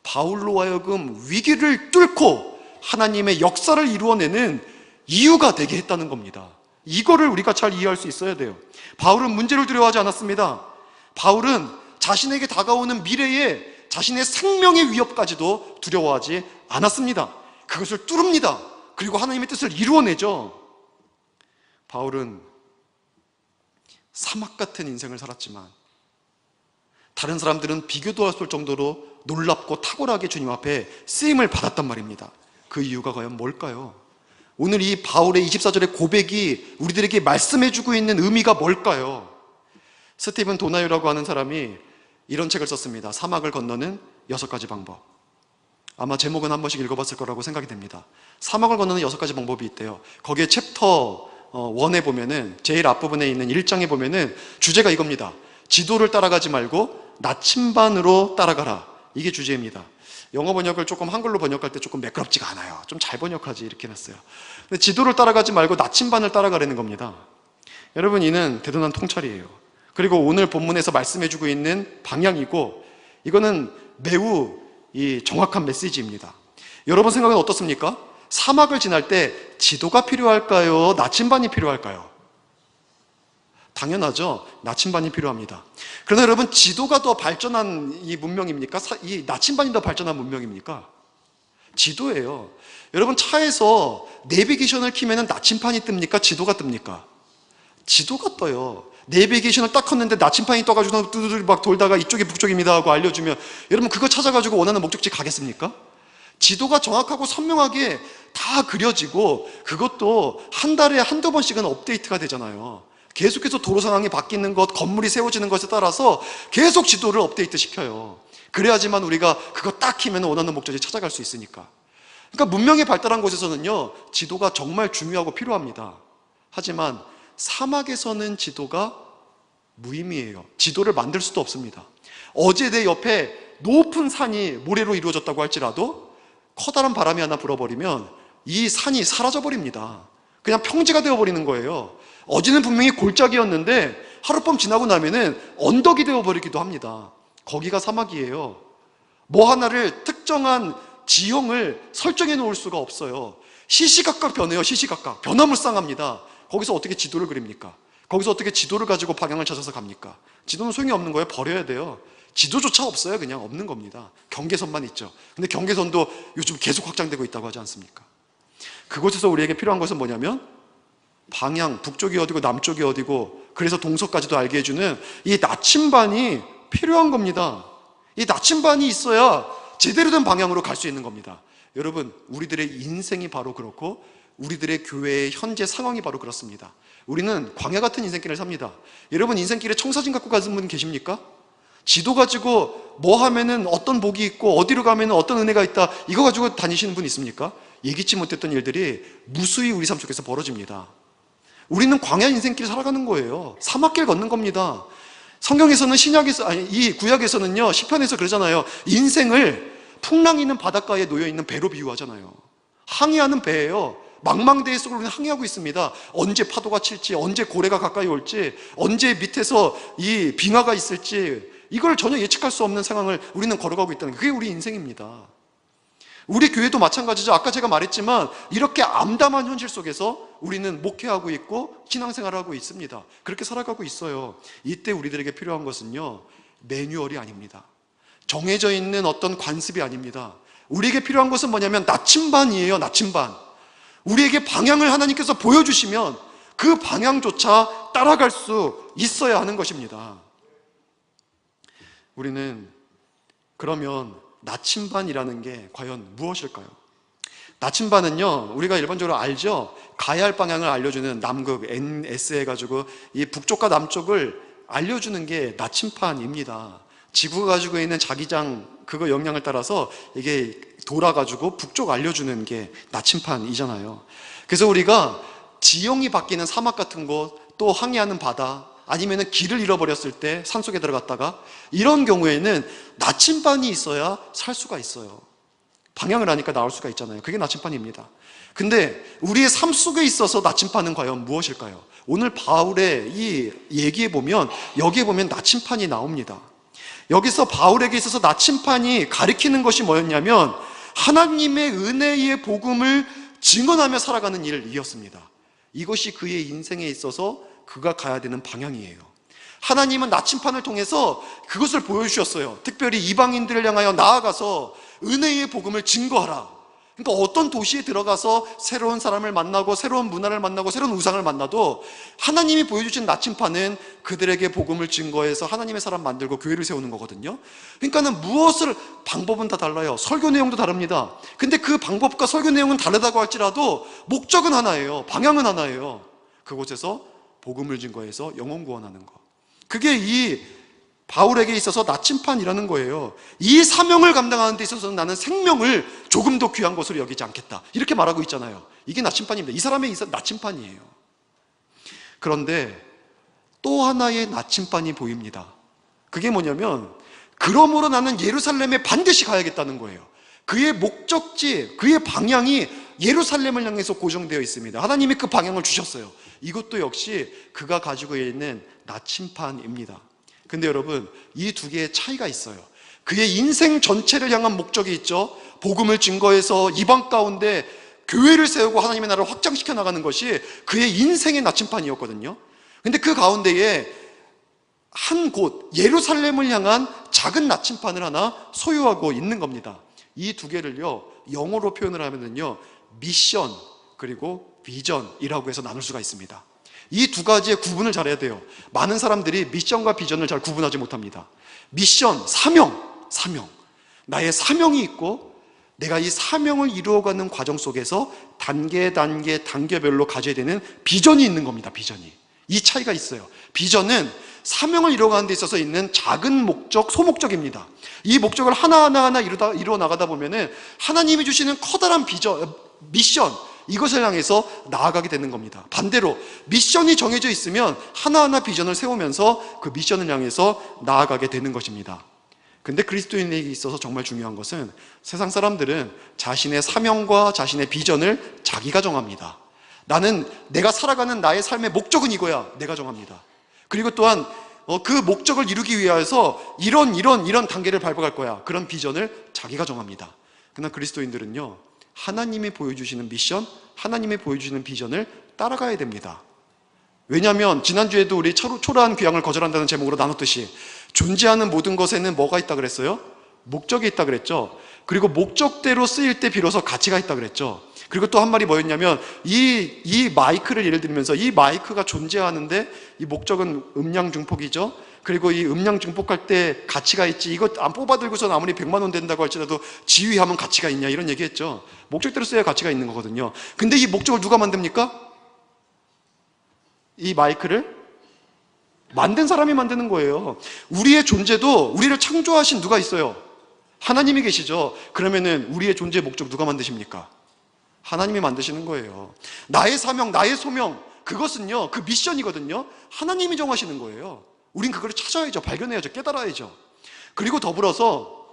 바울로 하여금 위기를 뚫고 하나님의 역사를 이루어내는 이유가 되게 했다는 겁니다. 이거를 우리가 잘 이해할 수 있어야 돼요. 바울은 문제를 두려워하지 않았습니다. 바울은 자신에게 다가오는 미래에 자신의 생명의 위협까지도 두려워하지 않았습니다. 그것을 뚫습니다. 그리고 하나님의 뜻을 이루어내죠. 바울은 사막 같은 인생을 살았지만 다른 사람들은 비교도 할 수 없을 정도로 놀랍고 탁월하게 주님 앞에 쓰임을 받았단 말입니다. 그 이유가 과연 뭘까요? 오늘 이 바울의 24절의 고백이 우리들에게 말씀해주고 있는 의미가 뭘까요? 스티븐 도나유라고 하는 사람이 이런 책을 썼습니다. 사막을 건너는 6가지 방법. 아마 제목은 한 번씩 읽어봤을 거라고 생각이 됩니다. 사막을 건너는 6가지 방법이 있대요. 거기에 챕터 1에 보면은 제일 앞부분에 있는 1장에 보면은 주제가 이겁니다. 지도를 따라가지 말고 나침반으로 따라가라. 이게 주제입니다. 영어 번역을 조금 한글로 번역할 때 조금 매끄럽지가 않아요. 좀 잘 번역하지 이렇게 해놨어요. 근데 지도를 따라가지 말고 나침반을 따라가라는 겁니다. 여러분, 이는 대단한 통찰이에요. 그리고 오늘 본문에서 말씀해주고 있는 방향이고, 이거는 매우 정확한 메시지입니다. 여러분 생각은 어떻습니까? 사막을 지날 때 지도가 필요할까요? 나침반이 필요할까요? 당연하죠. 나침반이 필요합니다. 그러나 여러분, 지도가 더 발전한 이 문명입니까? 이 나침반이 더 발전한 문명입니까? 지도예요. 여러분, 차에서 내비게이션을 키면 나침반이 뜹니까? 지도가 뜹니까? 지도가 떠요. 내비게이션을 딱 켰는데 나침반이 떠가지고 뚜두두 막 돌다가 이쪽이 북쪽입니다 하고 알려주면 여러분 그거 찾아가지고 원하는 목적지 가겠습니까? 지도가 정확하고 선명하게 다 그려지고 그것도 한 달에 한두 번씩은 업데이트가 되잖아요. 계속해서 도로 상황이 바뀌는 것, 건물이 세워지는 것에 따라서 계속 지도를 업데이트 시켜요. 그래야지만 우리가 그거 딱 키면 원하는 목적지 찾아갈 수 있으니까. 그러니까 문명이 발달한 곳에서는요, 지도가 정말 중요하고 필요합니다. 하지만 사막에서는 지도가 무의미해요. 지도를 만들 수도 없습니다. 어제 내 옆에 높은 산이 모래로 이루어졌다고 할지라도 커다란 바람이 하나 불어버리면 이 산이 사라져버립니다. 그냥 평지가 되어버리는 거예요. 어제는 분명히 골짜기였는데 하룻밤 지나고 나면은 언덕이 되어버리기도 합니다. 거기가 사막이에요. 뭐 하나를 특정한 지형을 설정해 놓을 수가 없어요. 시시각각 변해요. 시시각각 변화무쌍합니다. 거기서 어떻게 지도를 그립니까? 거기서 어떻게 지도를 가지고 방향을 찾아서 갑니까? 지도는 소용이 없는 거예요. 버려야 돼요. 지도조차 없어요. 그냥 없는 겁니다. 경계선만 있죠. 근데 경계선도 요즘 계속 확장되고 있다고 하지 않습니까? 그곳에서 우리에게 필요한 것은 뭐냐면 방향, 북쪽이 어디고 남쪽이 어디고, 그래서 동서까지도 알게 해주는 이 나침반이 필요한 겁니다. 이 나침반이 있어야 제대로 된 방향으로 갈 수 있는 겁니다. 여러분, 우리들의 인생이 바로 그렇고 우리들의 교회의 현재 상황이 바로 그렇습니다. 우리는 광야 같은 인생길을 삽니다. 여러분, 인생길에 청사진 갖고 가는 분 계십니까? 지도 가지고 뭐 하면은 어떤 복이 있고 어디로 가면은 어떤 은혜가 있다, 이거 가지고 다니시는 분 있습니까? 예기치 못했던 일들이 무수히 우리 삶 속에서 벌어집니다. 우리는 광야 인생길 살아가는 거예요. 사막길 걷는 겁니다. 성경에서는 이 구약에서는요, 시편에서 그러잖아요. 인생을 풍랑이 있는 바닷가에 놓여있는 배로 비유하잖아요. 항해하는 배예요. 망망대해 속을 우리는 항해하고 있습니다. 언제 파도가 칠지, 언제 고래가 가까이 올지, 언제 밑에서 이 빙하가 있을지, 이걸 전혀 예측할 수 없는 상황을 우리는 걸어가고 있다는 게, 그게 우리 인생입니다. 우리 교회도 마찬가지죠. 아까 제가 말했지만 이렇게 암담한 현실 속에서 우리는 목회하고 있고 신앙생활을 하고 있습니다. 그렇게 살아가고 있어요. 이때 우리들에게 필요한 것은요, 매뉴얼이 아닙니다. 정해져 있는 어떤 관습이 아닙니다. 우리에게 필요한 것은 뭐냐면 나침반이에요. 나침반. 우리에게 방향을 하나님께서 보여주시면 그 방향조차 따라갈 수 있어야 하는 것입니다. 우리는 그러면 나침반이라는 게 과연 무엇일까요? 나침반은요, 우리가 일반적으로 알죠. 가야 할 방향을 알려주는 남극 NS 해가지고 이 북쪽과 남쪽을 알려주는 게 나침반입니다. 지구가 가지고 있는 자기장 그거 영향을 따라서 이게 돌아가지고 북쪽 알려주는 게 나침반이잖아요. 그래서 우리가 지형이 바뀌는 사막 같은 곳, 또 항해하는 바다, 아니면 길을 잃어버렸을 때 산속에 들어갔다가, 이런 경우에는 나침반이 있어야 살 수가 있어요. 방향을 아니까 나올 수가 있잖아요. 그게 나침반입니다. 근데 우리의 삶 속에 있어서 나침반은 과연 무엇일까요? 오늘 바울의 이 얘기에 보면, 여기에 보면 나침반이 나옵니다. 여기서 바울에게 있어서 나침반이 가리키는 것이 뭐였냐면 하나님의 은혜의 복음을 증언하며 살아가는 일이었습니다. 이것이 그의 인생에 있어서 그가 가야 되는 방향이에요. 하나님은 나침반을 통해서 그것을 보여주셨어요. 특별히 이방인들을 향하여 나아가서 은혜의 복음을 증거하라. 그러니까 어떤 도시에 들어가서 새로운 사람을 만나고 새로운 문화를 만나고 새로운 우상을 만나도 하나님이 보여주신 나침반은 그들에게 복음을 증거해서 하나님의 사람 만들고 교회를 세우는 거거든요. 그러니까는 방법은 다 달라요. 설교 내용도 다릅니다. 근데 그 방법과 설교 내용은 다르다고 할지라도 목적은 하나예요. 방향은 하나예요. 그곳에서 복음을 증거해서 영혼 구원하는 거. 그게 이 바울에게 있어서 나침반이라는 거예요. 이 사명을 감당하는 데 있어서는 나는 생명을 조금 더 귀한 것으로 여기지 않겠다, 이렇게 말하고 있잖아요. 이게 나침반입니다. 이 사람의 나침반이에요. 그런데 또 하나의 나침반이 보입니다. 그게 뭐냐면, 그러므로 나는 예루살렘에 반드시 가야겠다는 거예요. 그의 목적지, 그의 방향이 예루살렘을 향해서 고정되어 있습니다. 하나님이 그 방향을 주셨어요. 이것도 역시 그가 가지고 있는 나침반입니다. 근데 여러분, 이 두 개의 차이가 있어요. 그의 인생 전체를 향한 목적이 있죠. 복음을 증거해서 이방 가운데 교회를 세우고 하나님의 나라를 확장시켜 나가는 것이 그의 인생의 나침반이었거든요. 근데 그 가운데에 한 곳, 예루살렘을 향한 작은 나침반을 하나 소유하고 있는 겁니다. 이 두 개를요, 영어로 표현을 하면은요, 미션 그리고 비전이라고 해서 나눌 수가 있습니다. 이 두 가지의 구분을 잘해야 돼요. 많은 사람들이 미션과 비전을 잘 구분하지 못합니다. 미션, 사명. 나의 사명이 있고 내가 이 사명을 이루어가는 과정 속에서 단계별로 가져야 되는 비전이 있는 겁니다. 비전이. 이 차이가 있어요. 비전은 사명을 이루어가는 데 있어서 있는 작은 목적, 소목적입니다. 이 목적을 하나하나 이루어 나가다 보면은 하나님이 주시는 커다란 비전, 미션, 이것을 향해서 나아가게 되는 겁니다. 반대로 미션이 정해져 있으면 하나하나 비전을 세우면서 그 미션을 향해서 나아가게 되는 것입니다. 근데 그리스도인에게 있어서 정말 중요한 것은 세상 사람들은 자신의 사명과 자신의 비전을 자기가 정합니다. 내가 살아가는 나의 삶의 목적은 이거야. 내가 정합니다. 그리고 또한 그 목적을 이루기 위해서 이런 단계를 밟아갈 거야. 그런 비전을 자기가 정합니다. 그러나 그리스도인들은요, 하나님이 보여주시는 미션, 하나님이 보여주시는 비전을 따라가야 됩니다. 왜냐하면 지난주에도 우리 초라한 귀향을 거절한다는 제목으로 나눴듯이 존재하는 모든 것에는 뭐가 있다 그랬어요? 목적이 있다 그랬죠. 그리고 목적대로 쓰일 때 비로소 가치가 있다 그랬죠. 그리고 또 한 말이 뭐였냐면 이 마이크를 예를 들면서 이 마이크가 존재하는데 이 목적은 음량 중폭이죠. 그리고 이 음량 중폭할 때 가치가 있지, 이거 안 뽑아들고서는 아무리 100만 원 된다고 할지라도 지휘하면 가치가 있냐, 이런 얘기했죠. 목적대로 써야 가치가 있는 거거든요. 근데 이 목적을 누가 만듭니까? 이 마이크를 만든 사람이 만드는 거예요. 우리의 존재도, 우리를 창조하신 누가 있어요? 하나님이 계시죠. 그러면은 우리의 존재의 목적 누가 만드십니까? 하나님이 만드시는 거예요. 나의 사명, 나의 소명, 그것은요, 그 미션이거든요, 하나님이 정하시는 거예요. 우린 그걸 찾아야죠. 발견해야죠. 깨달아야죠. 그리고 더불어서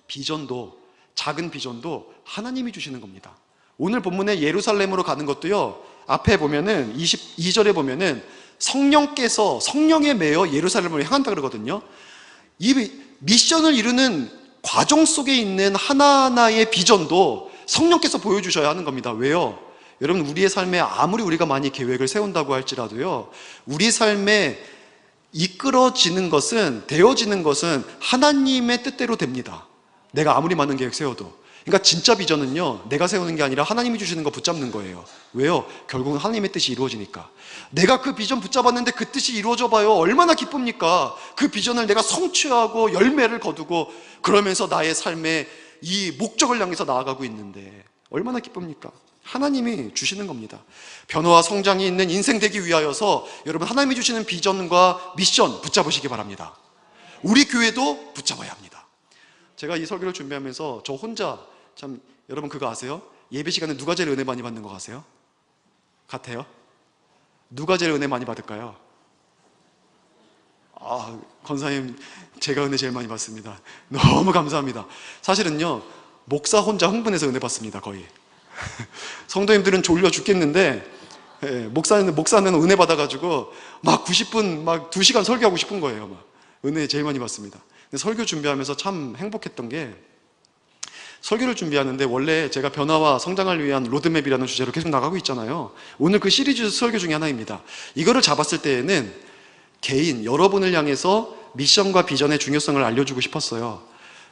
비전도, 작은 비전도 하나님이 주시는 겁니다. 오늘 본문에 예루살렘으로 가는 것도요, 앞에 보면은 22절에 보면은 성령께서 성령에 매여 예루살렘으로 향한다 그러거든요. 이 미션을 이루는 과정 속에 있는 하나하나의 비전도 성령께서 보여주셔야 하는 겁니다. 왜요? 여러분, 우리의 삶에 아무리 우리가 많이 계획을 세운다고 할지라도요, 우리 삶에 이끌어지는 것은, 되어지는 것은 하나님의 뜻대로 됩니다. 내가 아무리 많은 계획 세워도. 그러니까 진짜 비전은요, 내가 세우는 게 아니라 하나님이 주시는 거 붙잡는 거예요. 왜요? 결국은 하나님의 뜻이 이루어지니까. 내가 그 비전 붙잡았는데 그 뜻이 이루어져 봐요. 얼마나 기쁩니까? 그 비전을 내가 성취하고 열매를 거두고 그러면서 나의 삶에 이 목적을 향해서 나아가고 있는데 얼마나 기쁩니까? 하나님이 주시는 겁니다. 변화와 성장이 있는 인생 되기 위하여서 여러분, 하나님이 주시는 비전과 미션 붙잡으시기 바랍니다. 우리 교회도 붙잡아야 합니다. 제가 이 설교를 준비하면서 저 혼자 참, 여러분 그거 아세요? 예배 시간에 누가 제일 은혜 많이 받는 거 같아요? 누가 제일 은혜 많이 받을까요? 권사님, 제가 은혜 제일 많이 받습니다. 너무 감사합니다. 사실은요, 목사 혼자 흥분해서 은혜 받습니다. 거의 성도님들은 졸려 죽겠는데, 목사는 은혜 받아가지고 막 90분, 막 2시간 설교하고 싶은 거예요. 막 은혜 제일 많이 받습니다. 근데 설교 준비하면서 참 행복했던 게, 설교를 준비하는데 원래 제가 변화와 성장을 위한 로드맵이라는 주제로 계속 나가고 있잖아요. 오늘 그 시리즈 설교 중에 하나입니다. 이거를 잡았을 때에는 개인, 여러분을 향해서 미션과 비전의 중요성을 알려주고 싶었어요.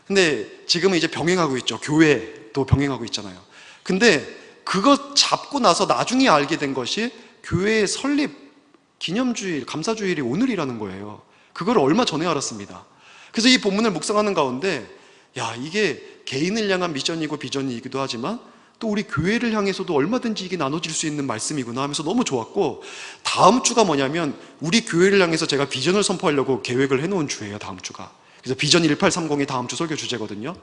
근데 지금은 이제 병행하고 있죠. 교회도 병행하고 있잖아요. 근데 그거 잡고 나서 나중에 알게 된 것이 교회의 설립 기념주일, 감사주일이 오늘이라는 거예요. 그걸 얼마 전에 알았습니다. 그래서 이 본문을 묵상하는 가운데, 이게 개인을 향한 미션이고 비전이기도 하지만 또 우리 교회를 향해서도 얼마든지 이게 나눠질 수 있는 말씀이구나 하면서 너무 좋았고, 다음 주가 뭐냐면 우리 교회를 향해서 제가 비전을 선포하려고 계획을 해놓은 주예요. 다음 주가. 그래서 비전 1830이 다음 주 설교 주제거든요.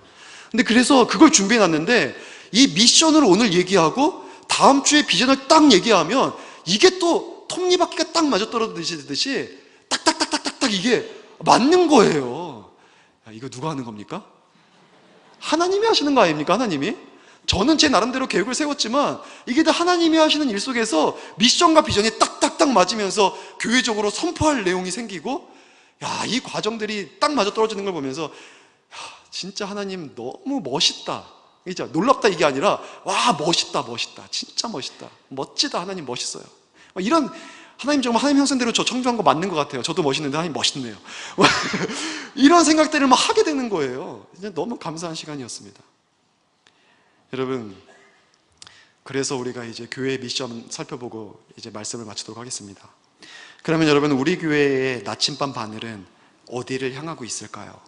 근데 그래서 그걸 준비해놨는데, 이 미션을 오늘 얘기하고 다음 주에 비전을 딱 얘기하면 이게 또 톱니바퀴가 딱 맞아떨어지듯이 딱딱딱딱딱딱 이게 맞는 거예요. 이거 누가 하는 겁니까? 하나님이 하시는 거 아닙니까? 하나님이? 저는 제 나름대로 계획을 세웠지만 이게 다 하나님이 하시는 일 속에서 미션과 비전이 딱딱딱 맞으면서 교회적으로 선포할 내용이 생기고, 이 과정들이 딱 맞아떨어지는 걸 보면서 진짜 하나님 너무 멋있다, 진짜 놀랍다 이게 아니라 멋있다, 진짜 멋있다, 멋지다, 하나님 멋있어요. 이런, 하나님 정말 하나님 형상대로 저 창조한 거 맞는 것 같아요. 저도 멋있는데 하나님 멋있네요. 이런 생각들을 막 하게 되는 거예요. 진짜 너무 감사한 시간이었습니다. 여러분, 그래서 우리가 이제 교회의 미션 살펴보고 이제 말씀을 마치도록 하겠습니다. 그러면 여러분, 우리 교회의 나침반 바늘은 어디를 향하고 있을까요?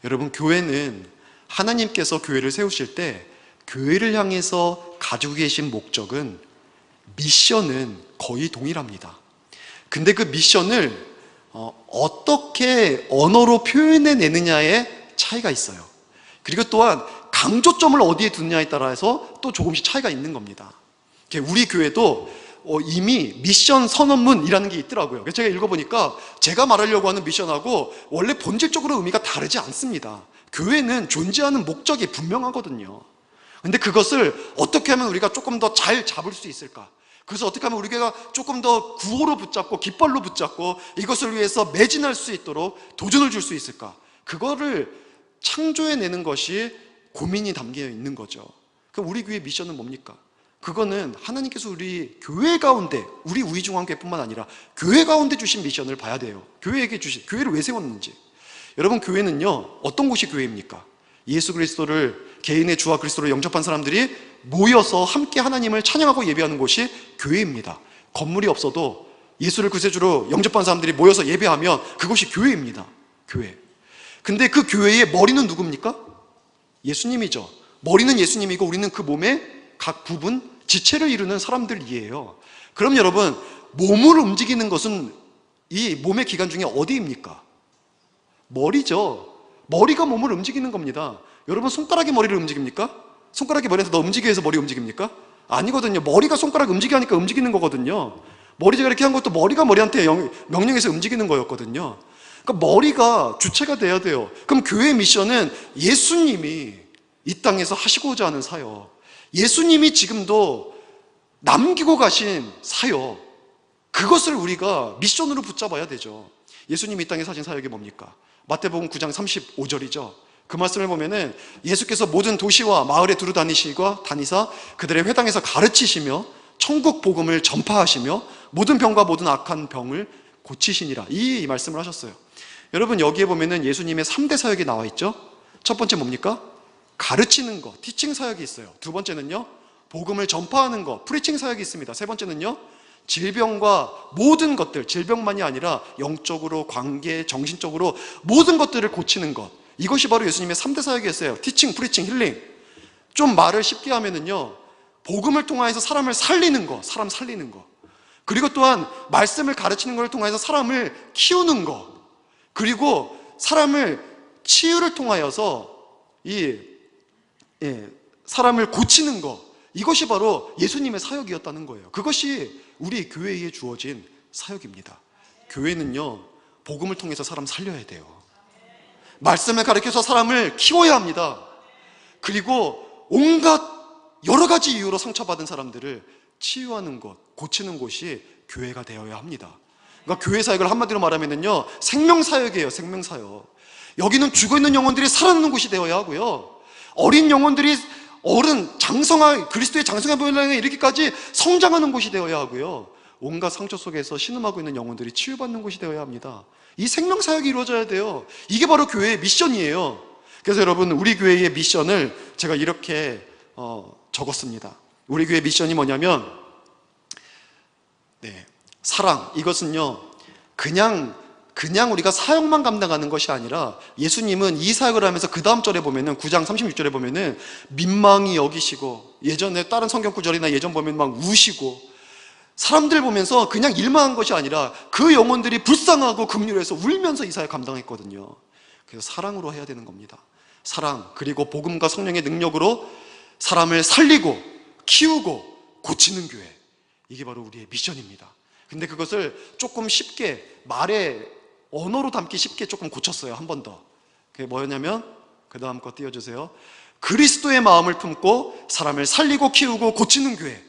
여러분, 교회는 하나님께서 교회를 세우실 때 교회를 향해서 가지고 계신 목적은, 미션은 거의 동일합니다. 근데 그 미션을 어떻게 언어로 표현해내느냐에 차이가 있어요. 그리고 또한 강조점을 어디에 두느냐에 따라서 또 조금씩 차이가 있는 겁니다. 우리 교회도 이미 미션 선언문이라는 게 있더라고요. 그래서 제가 읽어보니까 제가 말하려고 하는 미션하고 원래 본질적으로 의미가 다르지 않습니다. 교회는 존재하는 목적이 분명하거든요. 근데 그것을 어떻게 하면 우리가 조금 더 잘 잡을 수 있을까? 그래서 어떻게 하면 우리 교회가 조금 더 구호로 붙잡고 깃발로 붙잡고 이것을 위해서 매진할 수 있도록 도전을 줄 수 있을까? 그거를 창조해내는 것이 고민이 담겨 있는 거죠. 그럼 우리 교회의 미션은 뭡니까? 그거는 하나님께서 우리 교회 가운데, 우리 우이중앙교회뿐만 아니라 교회 가운데 주신 미션을 봐야 돼요. 교회에게 주신, 교회를 왜 세웠는지. 여러분, 교회는요, 어떤 곳이 교회입니까? 예수 그리스도를, 개인의 주와 그리스도를 영접한 사람들이 모여서 함께 하나님을 찬양하고 예배하는 곳이 교회입니다. 건물이 없어도 예수를 구세주로 영접한 사람들이 모여서 예배하면 그것이 교회입니다. 교회. 근데 그 교회의 머리는 누굽니까? 예수님이죠. 머리는 예수님이고 우리는 그 몸의 각 부분, 지체를 이루는 사람들이에요. 그럼 여러분, 몸을 움직이는 것은 이 몸의 기관 중에 어디입니까? 머리죠. 머리가 몸을 움직이는 겁니다. 여러분, 손가락이 머리를 움직입니까? 손가락이 머리에서 너 움직여 해서 머리 움직입니까? 아니거든요. 머리가 손가락 움직여 하니까 움직이는 거거든요. 머리가 이렇게 한 것도 머리가 머리한테 명령해서 움직이는 거였거든요. 그러니까 머리가 주체가 돼야 돼요. 그럼 교회의 미션은 예수님이 이 땅에서 하시고자 하는 사역, 예수님이 지금도 남기고 가신 사역, 그것을 우리가 미션으로 붙잡아야 되죠. 예수님이 이 땅에 하신 사역이 뭡니까? 마태복음 9장 35절이죠. 그 말씀을 보면은 예수께서 모든 도시와 마을에 두루 다니사 그들의 회당에서 가르치시며 천국 복음을 전파하시며 모든 병과 모든 악한 병을 고치시니라, 이 말씀을 하셨어요. 여러분, 여기에 보면은 예수님의 3대 사역이 나와 있죠. 첫 번째 뭡니까? 가르치는 거, 티칭 사역이 있어요. 두 번째는요, 복음을 전파하는 거, 프리칭 사역이 있습니다. 세 번째는요, 질병과 모든 것들, 질병만이 아니라 영적으로, 관계, 정신적으로 모든 것들을 고치는 것, 이것이 바로 예수님의 3대 사역이었어요. 티칭, 프리칭, 힐링. 좀 말을 쉽게 하면은요, 복음을 통해서 사람을 살리는 거, 사람 살리는 거, 그리고 또한 말씀을 가르치는 것을 통해서 사람을 키우는 거, 그리고 사람을 치유를 통하여서 사람을 고치는 거, 이것이 바로 예수님의 사역이었다는 거예요. 그것이 우리 교회에 주어진 사역입니다. 교회는요, 복음을 통해서 사람 살려야 돼요. 말씀을 가르쳐서 사람을 키워야 합니다. 그리고 온갖 여러 가지 이유로 상처받은 사람들을 치유하는 것, 고치는 곳이 교회가 되어야 합니다. 그러니까 교회 사역을 한마디로 말하면요, 생명사역이에요. 생명사역. 여기는 죽어있는 영혼들이 살아나는 곳이 되어야 하고요, 어린 영혼들이 그리스도의 장성한 본향에 이르기까지 성장하는 곳이 되어야 하고요, 온갖 상처 속에서 신음하고 있는 영혼들이 치유받는 곳이 되어야 합니다. 이 생명사역이 이루어져야 돼요. 이게 바로 교회의 미션이에요. 그래서 여러분, 우리 교회의 미션을 제가 이렇게 적었습니다. 우리 교회의 미션이 뭐냐면, 사랑. 이것은요, 그냥 우리가 사역만 감당하는 것이 아니라, 예수님은 이 사역을 하면서 그 다음 절에 보면은 9장 36절에 보면은 민망히 여기시고, 예전에 다른 성경 구절이나 예전 보면 막 우시고, 사람들 보면서 그냥 일만 한 것이 아니라 그 영혼들이 불쌍하고 긍휼해서 울면서 이 사역 감당했거든요. 그래서 사랑으로 해야 되는 겁니다. 사랑, 그리고 복음과 성령의 능력으로 사람을 살리고 키우고 고치는 교회, 이게 바로 우리의 미션입니다. 근데 그것을 조금 쉽게, 언어로 담기 쉽게 조금 고쳤어요. 한 번 더. 그게 뭐였냐면, 그 다음 거 띄워주세요. 그리스도의 마음을 품고 사람을 살리고 키우고 고치는 교회.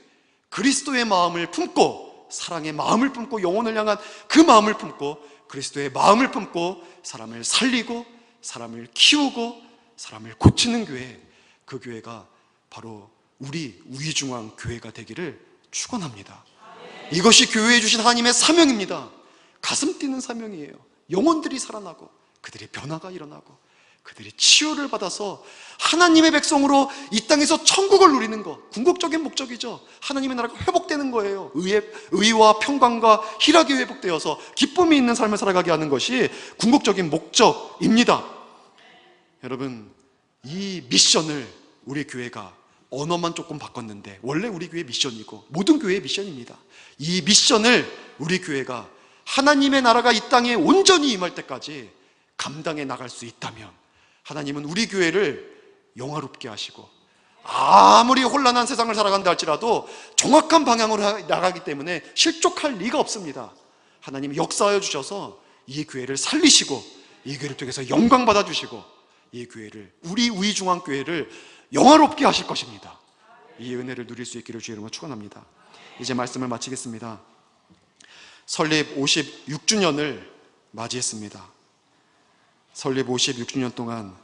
그리스도의 마음을 품고, 사랑의 마음을 품고, 영혼을 향한 그 마음을 품고, 그리스도의 마음을 품고 사람을 살리고 사람을 키우고 사람을 고치는 교회, 그 교회가 바로 우리 우이중앙 교회가 되기를 축원합니다. 이것이 교회에 주신 하나님의 사명입니다. 가슴 뛰는 사명이에요. 영혼들이 살아나고 그들의 변화가 일어나고 그들이 치유를 받아서 하나님의 백성으로 이 땅에서 천국을 누리는 것, 궁극적인 목적이죠. 하나님의 나라가 회복되는 거예요. 의와 평강과 희락이 회복되어서 기쁨이 있는 삶을 살아가게 하는 것이 궁극적인 목적입니다. 여러분, 이 미션을 우리 교회가 언어만 조금 바꿨는데 원래 우리 교회 미션이고 모든 교회의 미션입니다. 이 미션을 우리 교회가 하나님의 나라가 이 땅에 온전히 임할 때까지 감당해 나갈 수 있다면 하나님은 우리 교회를 영화롭게 하시고 아무리 혼란한 세상을 살아간다 할지라도 정확한 방향으로 나가기 때문에 실족할 리가 없습니다. 하나님이 역사하여 주셔서 이 교회를 살리시고 이 교회를 통해서 영광 받아주시고 이 교회를, 우리 우이중앙교회를 영화롭게 하실 것입니다. 이 은혜를 누릴 수 있기를 주의 이름으로 축원합니다. 이제 말씀을 마치겠습니다. 설립 56주년을 맞이했습니다. 설립 56주년 동안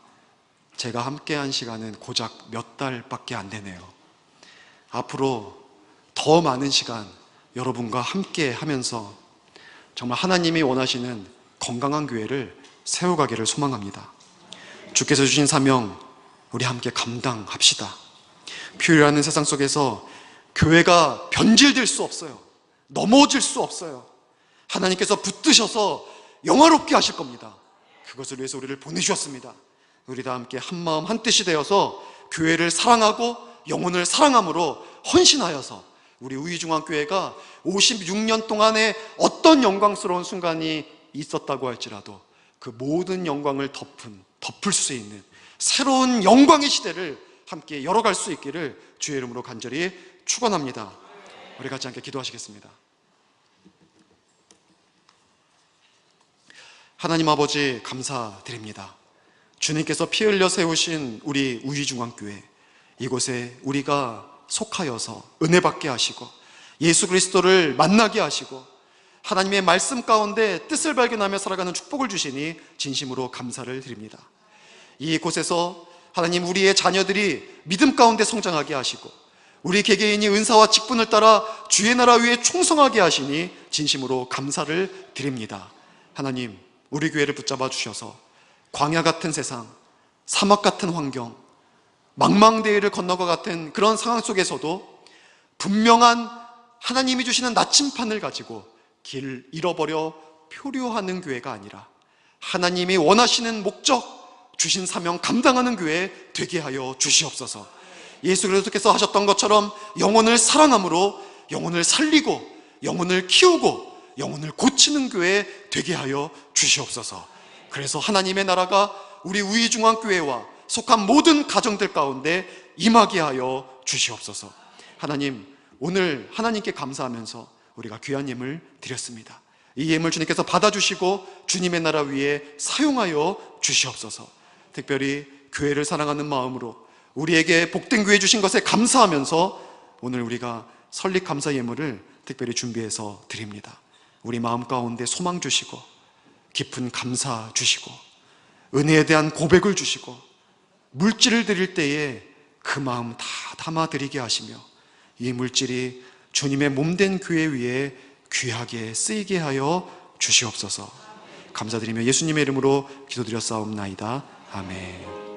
제가 함께한 시간은 고작 몇 달밖에 안 되네요. 앞으로 더 많은 시간 여러분과 함께 하면서 정말 하나님이 원하시는 건강한 교회를 세워가기를 소망합니다. 주께서 주신 사명 우리 함께 감당합시다. 표류하는 세상 속에서 교회가 변질될 수 없어요. 넘어질 수 없어요. 하나님께서 붙드셔서 영화롭게 하실 겁니다. 그것을 위해서 우리를 보내주셨습니다. 우리 다 함께 한마음 한뜻이 되어서 교회를 사랑하고 영혼을 사랑함으로 헌신하여서 우리 우이중앙교회가 56년 동안에 어떤 영광스러운 순간이 있었다고 할지라도 그 모든 영광을 덮을 수 있는 새로운 영광의 시대를 함께 열어갈 수 있기를 주의 이름으로 간절히 축원합니다. 우리 같이 함께 기도하시겠습니다. 하나님 아버지 감사드립니다. 주님께서 피 흘려 세우신 우리 우이중앙교회, 이곳에 우리가 속하여서 은혜 받게 하시고 예수 그리스도를 만나게 하시고 하나님의 말씀 가운데 뜻을 발견하며 살아가는 축복을 주시니 진심으로 감사를 드립니다. 이곳에서 하나님 우리의 자녀들이 믿음 가운데 성장하게 하시고 우리 개개인이 은사와 직분을 따라 주의 나라 위에 충성하게 하시니 진심으로 감사를 드립니다. 하나님 우리 교회를 붙잡아 주셔서 광야 같은 세상, 사막 같은 환경, 망망대해를 건너가 같은 그런 상황 속에서도 분명한 하나님이 주시는 나침판을 가지고 길 잃어버려 표류하는 교회가 아니라 하나님이 원하시는 목적, 주신 사명 감당하는 교회 되게 하여 주시옵소서. 예수 그리스도께서 하셨던 것처럼 영혼을 사랑함으로 영혼을 살리고 영혼을 키우고 영혼을 고치는 교회 되게 하여 주시옵소서. 그래서 하나님의 나라가 우리 우이중앙교회와 속한 모든 가정들 가운데 임하게 하여 주시옵소서. 하나님 오늘 하나님께 감사하면서 우리가 귀한 예물 드렸습니다. 이 예물 주님께서 받아주시고 주님의 나라 위에 사용하여 주시옵소서. 특별히 교회를 사랑하는 마음으로 우리에게 복된 교회 주신 것에 감사하면서 오늘 우리가 설립 감사 예물을 특별히 준비해서 드립니다. 우리 마음 가운데 소망 주시고 깊은 감사 주시고 은혜에 대한 고백을 주시고 물질을 드릴 때에 그 마음 다 담아 드리게 하시며 이 물질이 주님의 몸된 교회 위에 귀하게 쓰이게 하여 주시옵소서. 감사드리며 예수님의 이름으로 기도드렸사옵나이다. 아멘.